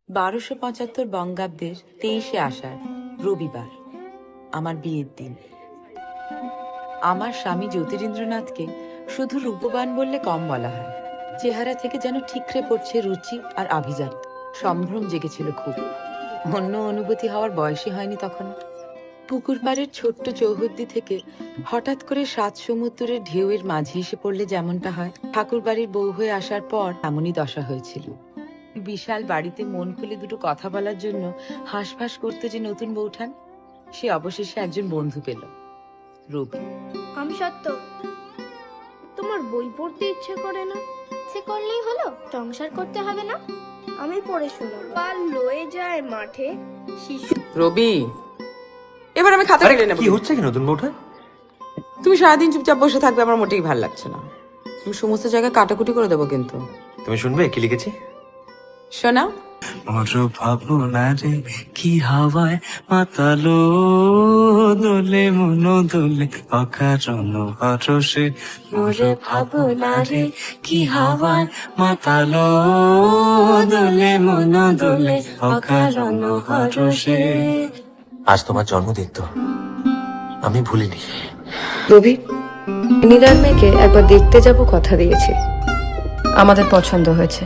1275 বঙ্গাব্দের 23শে আষাঢ়, রবিবার, আমার বিয়ের দিন। আমার স্বামী জ্যোতিরিন্দ্রনাথকে শুধু রূপবান বললে কম বলা হয়। চেহারা থেকে যেন ঠিকরে পড়ছে রুচি আর আভিজাত। সম্ভ্রম জেগেছিল খুব। অন্য অনুভূতি হওয়ার বয়সই হয়নি তখন। পুকুর পাড়ের ছোট্ট চৌহদ্দি থেকে হঠাৎ করে 7 সমুদ্রের ঢেউয়ের মাঝে এসে পড়লে যেমনটা হয়, ঠাকুর বাড়ির বউ হয়ে আসার পর এমনই দশা হয়েছিল। বিশাল বাড়িতে মন খুলে দুটো কথা বলার জন্য হাঁসফাঁস করতে যে নতুন বউঠান, সে অবশেষে একজন বন্ধু পেল, রবি। আমি সত্য, তোমার বই পড়তে ইচ্ছে করে না? ইচ্ছে করলেই হলো, সংসার করতে হবে না? আমি পড়ে শুনো। পাল লয়ে যায় মাঠে শিশু। রবি, এবার আমি খাতা কেটে নেব। কি হচ্ছে কি নতুন বউটা? তুমি সারাদিন চুপচাপ বসে থাকবে, আমার মোটেই ভালো লাগছে না। তুমি সমস্ত জায়গায় কাটাকুটি করে দেবো কিন্তু। তুমি শুনবে কি লিখেছি? শোনা। মোর ভাবনারে কি হাওয়ায় মাতালো দোলে মন দোলে অকারণ হরসে। মোর ভাবনারে কি হাওয়ায় মাতালো দোলে মন দোলে অকারণ হরসে। আজ তোমার জন্মদিন তো, আমি ভুলিনি। রবি, নীলার মেয়েকে একবার দেখতে যাব কথা দিয়েছি। আমাদের পছন্দ হয়েছে।